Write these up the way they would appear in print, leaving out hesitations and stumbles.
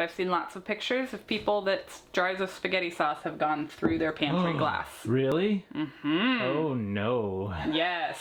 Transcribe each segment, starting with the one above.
I've seen lots of pictures of people that jars of spaghetti sauce have gone through their pantry glass. Really? Mm-hmm. Oh no. Yes.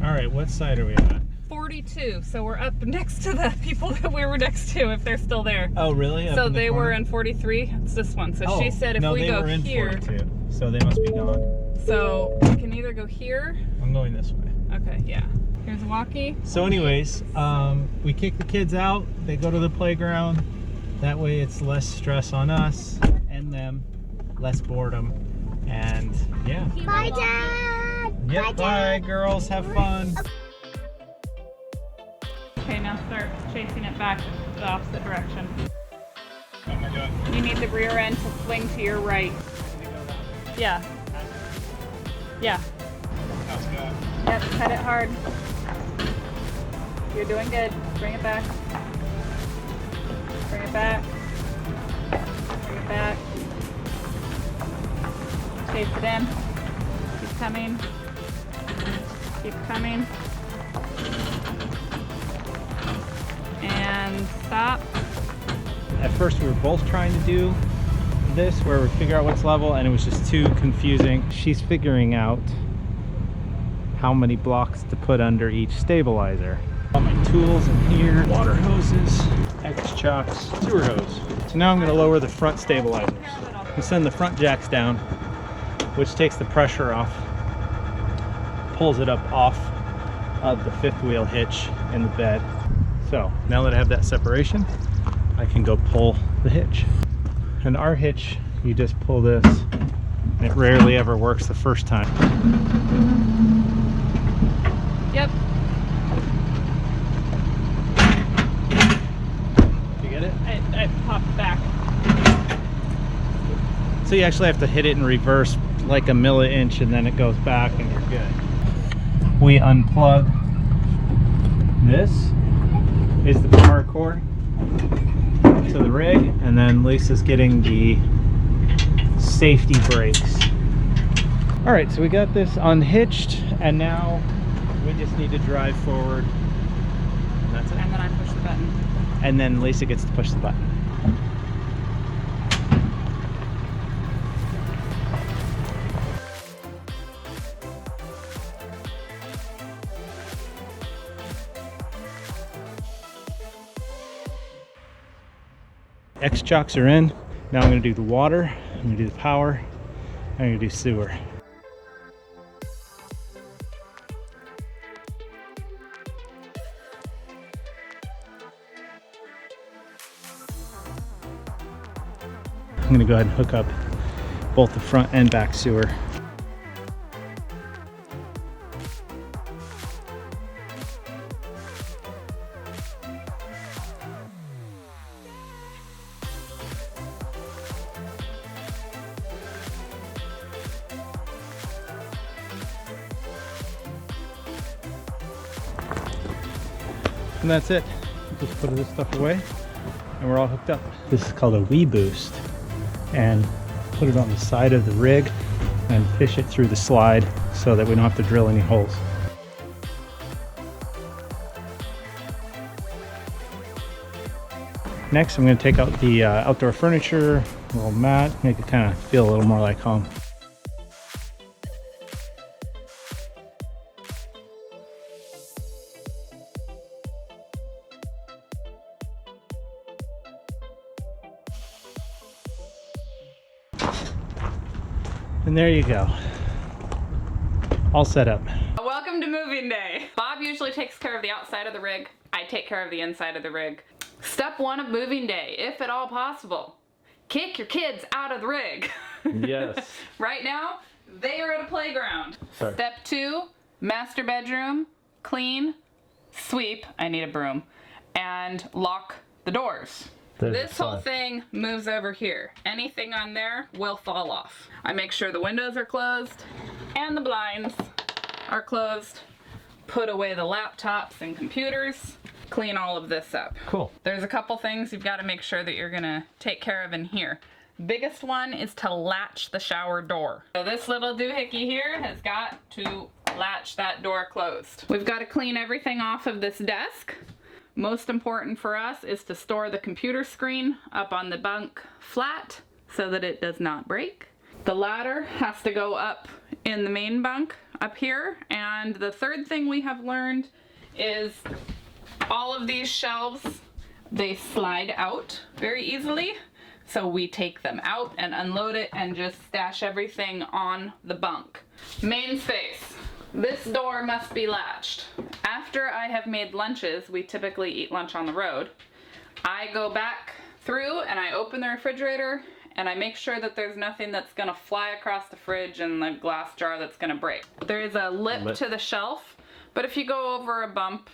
Alright, what side are we at? 42, so we're up next to the people that we were next to, if they're still there. Oh, really? So they were in 43, it's this one. So she said if we go here. No, they were in 42, so they must be gone. So we can either go here. I'm going this way. Okay, yeah. Here's a walkie. So anyways, we kick the kids out, they go to the playground. That way it's less stress on us and them, less boredom, and yeah. Bye, Dad! Yep, bye girls, have fun. Okay, now start chasing it back the opposite direction. Oh my god. You need the rear end to swing to your right. Yeah. Yeah. How's it going? Yep, cut it hard. You're doing good. Bring it back. Bring it back. Bring it back. Chase it in. Keep coming. Keep coming. And stop. At first we were both trying to do this where we figure out what's level, and it was just too confusing. She's figuring out how many blocks to put under each stabilizer. All my tools in here, water hoses, X-chocks, sewer hose. So now I'm going to lower the front stabilizers and send the front jacks down, which takes the pressure off, pulls it up off of the fifth wheel hitch in the bed. So now that I have that separation, I can go pull the hitch. And our hitch, you just pull this, and it rarely ever works the first time. Yep. Did you get it? I popped back. So you actually have to hit it in reverse like a milli-inch, and then it goes back and you're good. We unplug this. Is the power cord to the rig, and then Lisa's getting the safety brakes. All right, so we got this unhitched, and now we just need to drive forward. And that's it. And then I push the button. And then Lisa gets to push the button. X-chocks are in. Now I'm going to do the water, I'm going to do the power, I'm going to do sewer. I'm going to go ahead and hook up both the front and back sewer. And that's it. Just put this stuff away and we're all hooked up. This is called a Wii Boost, and put it on the side of the rig and fish it through the slide so that we don't have to drill any holes. Next, I'm going to take out the outdoor furniture, a little mat, make it kind of feel a little more like home. And there you go. All set up. Welcome to moving day. Bob usually takes care of the outside of the rig. I take care of the inside of the rig. Step 1 of moving day, if at all possible, kick your kids out of the rig. Yes. Right now, they are at a playground. Sorry. Step 2, master bedroom, clean, sweep, I need a broom, and lock the doors. This whole thing moves over here. Anything on there will fall off. I make sure the windows are closed and the blinds are closed. Put away the laptops and computers. Clean all of this up. Cool. There's a couple things you've got to make sure that you're gonna take care of in here. Biggest one is to latch the shower door. So this little doohickey here has got to latch that door closed. We've got to clean everything off of this desk. Most important for us is to store the computer screen up on the bunk flat so that it does not break. The ladder has to go up in the main bunk up here. And the third thing we have learned is all of these shelves, they slide out very easily. So we take them out and unload it and just stash everything on the bunk. Main space. This door must be latched. After I have made lunches, we typically eat lunch on the road, I go back through and I open the refrigerator and I make sure that there's nothing that's gonna fly across the fridge and the glass jar that's gonna break. There is a lip to the shelf, but if you go over a bump,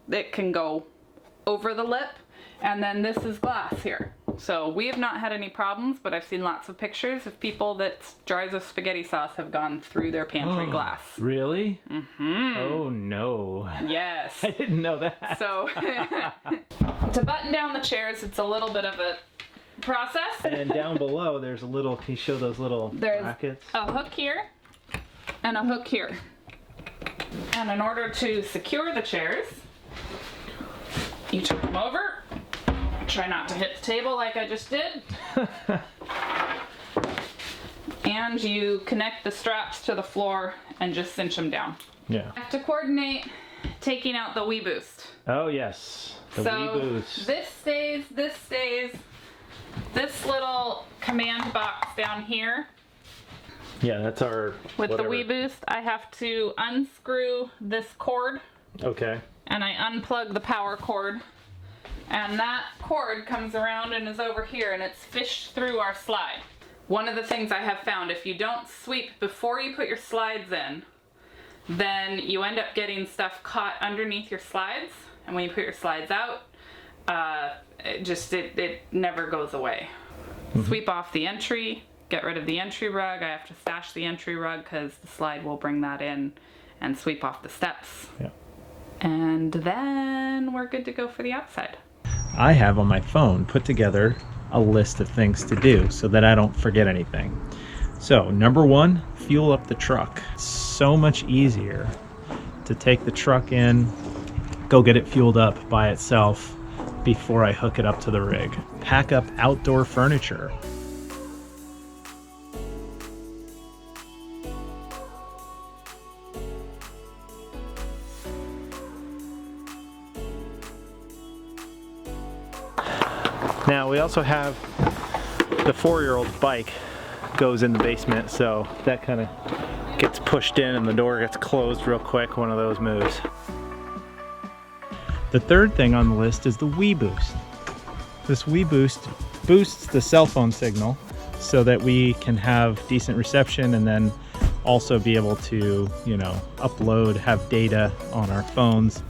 it can go over the lip, and then this is glass here. So we have not had any problems, but I've seen lots of pictures of people that jars of spaghetti sauce have gone through their pantry glass. Really? Mm-hmm. Oh no. Yes. I didn't know that. So to button down the chairs, it's a little bit of a process. And then down below, there's a little, can you show those little brackets? A hook here and a hook here. And in order to secure the chairs, you turn them over. Try not to hit the table like I just did. And you connect the straps to the floor and just cinch them down. Yeah. I have to coordinate taking out the Wii Boost. Oh yes, the Wii Boost. This stays, this stays. This little command box down here. Yeah, that's our With whatever. the Wii Boost, I have to unscrew this cord. Okay. And I unplug the power cord. And that cord comes around and is over here and it's fished through our slide. One of the things I have found, if you don't sweep before you put your slides in, then you end up getting stuff caught underneath your slides. And when you put your slides out, it never goes away. Mm-hmm. Sweep off the entry, get rid of the entry rug. I have to stash the entry rug because the slide will bring that in, and sweep off the steps. Yeah. And then we're good to go for the outside. I have on my phone put together a list of things to do so that I don't forget anything. So number one, fuel up the truck. It's so much easier to take the truck in, go get it fueled up by itself before I hook it up to the rig. Pack up outdoor furniture. Now we also have the 4-year-old's bike goes in the basement, so that kind of gets pushed in and the door gets closed real quick. One of those moves. The third thing on the list is the Wii Boost. This Wii Boost boosts the cell phone signal so that we can have decent reception and then also be able to, you know, upload, have data on our phones,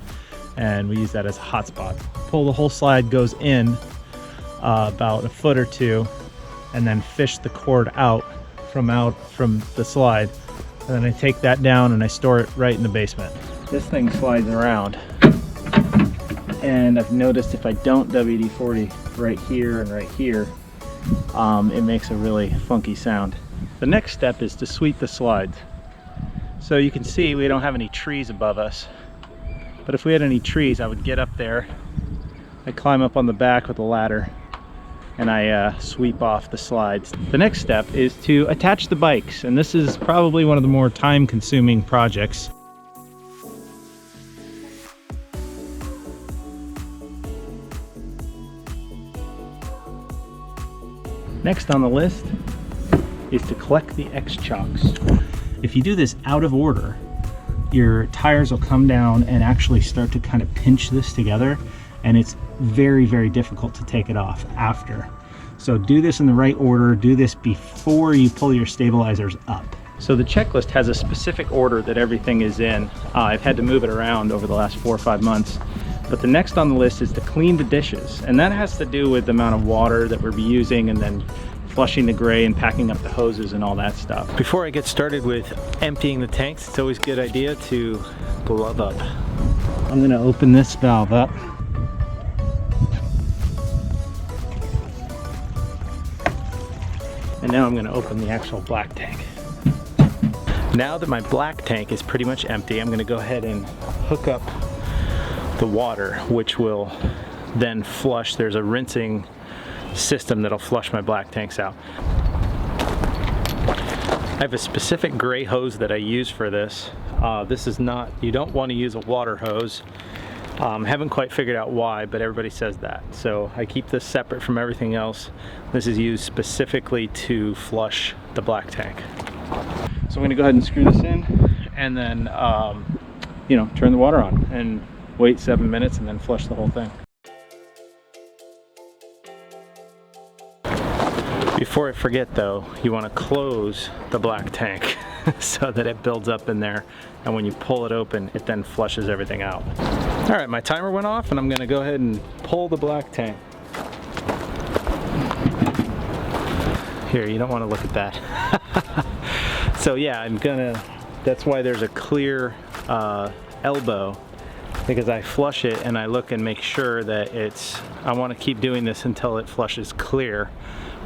and we use that as a hotspot. Pull the whole slide goes in about a foot or two, and then fish the cord out from the slide, and then I take that down and I store it right in the basement. This thing slides around, and I've noticed if I don't WD-40 right here and right here, it makes a really funky sound. The next step is to sweep the slides. So you can see we don't have any trees above us, but if we had any trees, I would get up there, I climb up on the back with a ladder, and I sweep off the slides. The next step is to attach the bikes, and this is probably one of the more time-consuming projects. Next on the list is to collect the X-chocks. If you do this out of order, your tires will come down and actually start to kind of pinch this together, and it's very, very difficult to take it off after. So do this in the right order. Do this before you pull your stabilizers up. So the checklist has a specific order that everything is in. I've had to move it around over the last 4 or 5 months, But the next on the list is to clean the dishes, and that has to do with the amount of water that we're using and then flushing the gray and packing up the hoses and all that stuff. Before I get started with emptying the tanks, it's always a good idea to glove up. I'm going to open this valve up. And now I'm going to open the actual black tank. Now that my black tank is pretty much empty, I'm going to go ahead and hook up the water, which will then flush. There's a rinsing system that'll flush my black tanks out. I have a specific gray hose that I use for this. This is not, you don't want to use a water hose. Haven't quite figured out why, but everybody says that. So I keep this separate from everything else. This is used specifically to flush the black tank. So I'm going to go ahead and screw this in and then, you know, turn the water on and wait 7 minutes and then flush the whole thing. Before I forget though, you want to close the black tank so that it builds up in there, and when you pull it open, it then flushes everything out. All right, my timer went off and I'm going to go ahead and pull the black tank. Here, you don't want to look at that. So yeah, that's why there's a clear elbow, because I flush it and I look and make sure that I want to keep doing this until it flushes clear,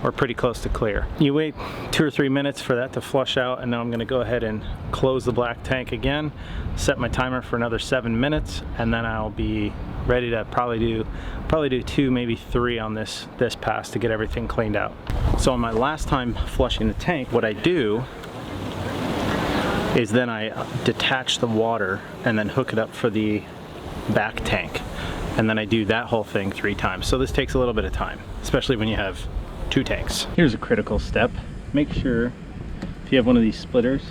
or pretty close to clear. You wait 2 or 3 minutes for that to flush out, and now I'm going to go ahead and close the black tank again, set my timer for another 7 minutes, and then I'll be ready to probably do 2, maybe 3 on this pass to get everything cleaned out. So on my last time flushing the tank, what I do is then I detach the water and then hook it up for the back tank, and then I do that whole thing 3 times. So this takes a little bit of time, especially when you have 2 tanks. Here's a critical step. Make sure, if you have one of these splitters,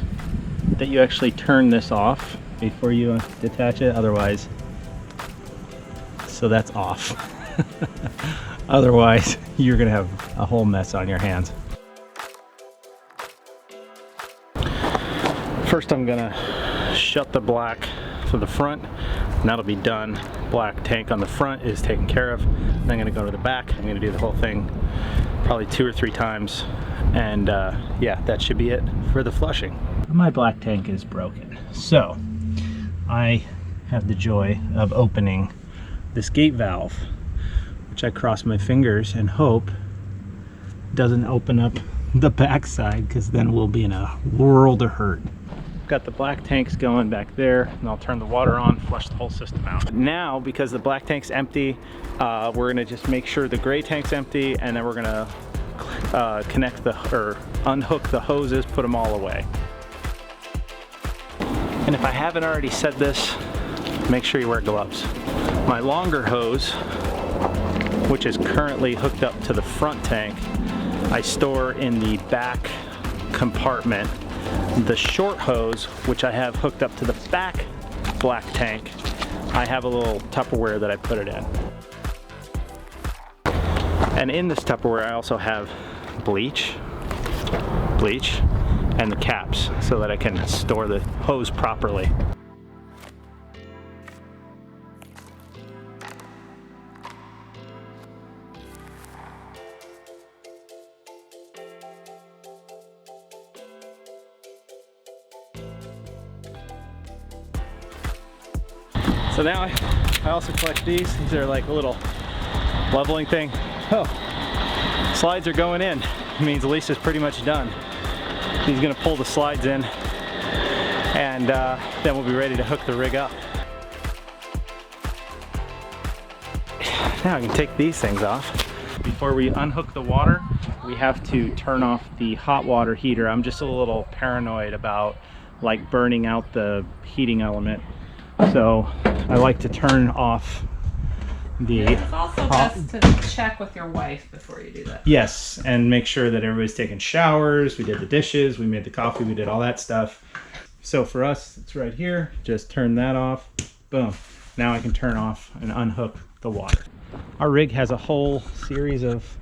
that you actually turn this off before you detach it, otherwise, so that's off. Otherwise, you're gonna have a whole mess on your hands. First, I'm gonna shut the black for the front, and that'll be done. Black tank on the front is taken care of. Then I'm gonna go to the back. I'm gonna do the whole thing probably 2 or 3 times, and yeah, that should be it for the flushing. My black tank is broken, so I have the joy of opening this gate valve, which I cross my fingers and hope doesn't open up the backside, because then we'll be in a world of hurt. Got the black tanks going back there, and I'll turn the water on, flush the whole system out. Now, because the black tank's empty, we're gonna just make sure the gray tank's empty, and then we're gonna unhook the hoses, put them all away. And if I haven't already said this, make sure you wear gloves. My longer hose, which is currently hooked up to the front tank, I store in the back compartment. The short hose, which I have hooked up to the back black tank, I have a little Tupperware that I put it in. And in this Tupperware I also have bleach, and the caps so that I can store the hose properly. So now I also collect these. These are like a little leveling thing. Oh, slides are going in. It means Lisa's pretty much done. He's gonna pull the slides in, and then we'll be ready to hook the rig up. Now I can take these things off. Before we unhook the water, we have to turn off the hot water heater. I'm just a little paranoid about like burning out the heating element. So I like to turn off the It's also best to check with your wife before you do that. Yes, and make sure that everybody's taking showers. We did the dishes, we made the coffee, we did all that stuff. So for us, it's right here. Just turn that off. Boom. Now I can turn off and unhook the water. Our rig has a whole series of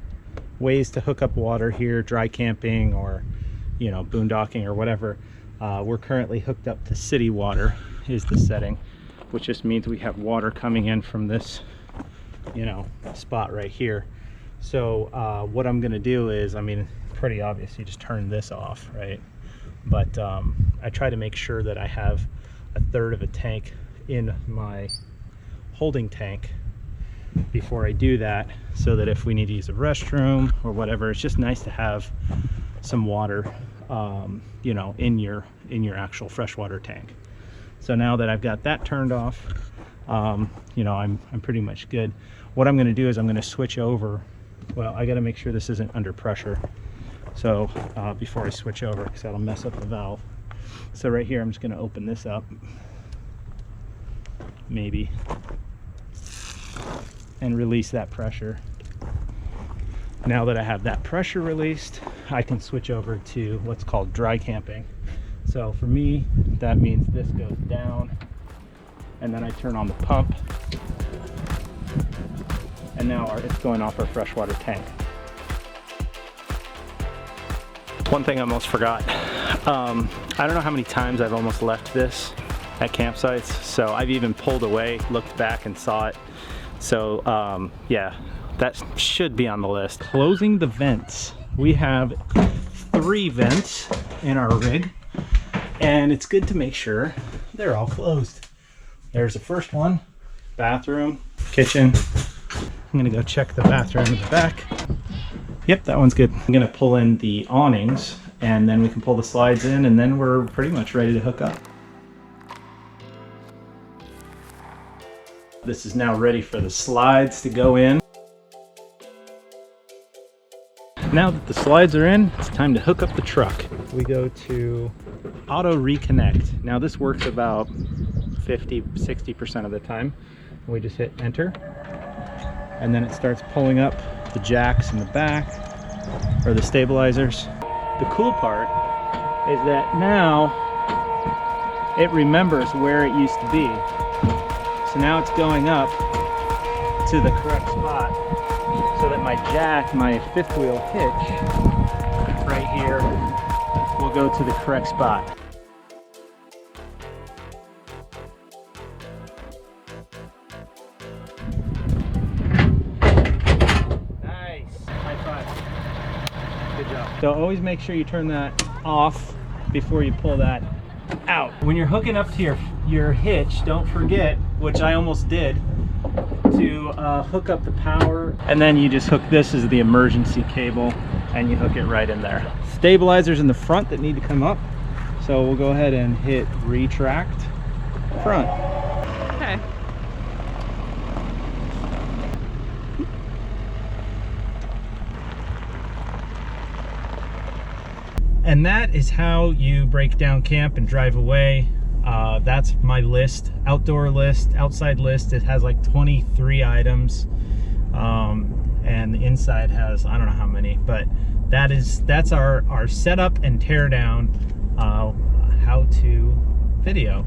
ways to hook up water here, dry camping or, you know, boondocking or whatever. We're currently hooked up to city water is the setting. which just means we have water coming in from this, you know, spot right here. So what I'm gonna do is, I mean, pretty obvious, you just turn this off, right? But I try to make sure that I have 1/3 of a tank in my holding tank before I do that, so that if we need to use a restroom or whatever, it's just nice to have some water, you know, in your actual freshwater tank. So now that I've got that turned off, you know, I'm pretty much good. What I'm going to do is I'm going to switch over. Well, I got to make sure this isn't under pressure. So before I switch over, because that'll mess up the valve. So right here, I'm just going to open this up, maybe, and release that pressure. Now that I have that pressure released, I can switch over to what's called dry camping. So for me, that means this goes down, and then I turn on the pump, and now it's going off our freshwater tank. One thing I almost forgot. I don't know how many times I've almost left this at campsites, so I've even pulled away, looked back, and saw it. So yeah, that should be on the list. Closing the vents. We have 3 vents in our rig, and it's good to make sure they're all closed. There's the first one, bathroom, kitchen. I'm gonna go check the bathroom in the back. Yep, that one's good. I'm gonna pull in the awnings, and then we can pull the slides in, and then we're pretty much ready to hook up. This is now ready for the slides to go in. Now that the slides are in, it's time to hook up the truck. We go to auto reconnect. Now this works about 50-60% of the time. We just hit enter, and then it starts pulling up the jacks in the back, or the stabilizers. The cool part is that now it remembers where it used to be. So now it's going up to the correct spot, so that my jack, my 5th wheel hitch right here, will go to the correct spot. So always make sure you turn that off before you pull that out. When you're hooking up to your hitch, don't forget, which I almost did, to hook up the power, and then you just hook this as the emergency cable, and you hook it right in there. Stabilizers in the front that need to come up, so we'll go ahead and hit retract front. Okay. And that is how you break down camp and drive away. That's my list, outdoor list, outside list. It has like 23 items, and the inside has, I don't know how many, but that's our setup and tear down how-to video.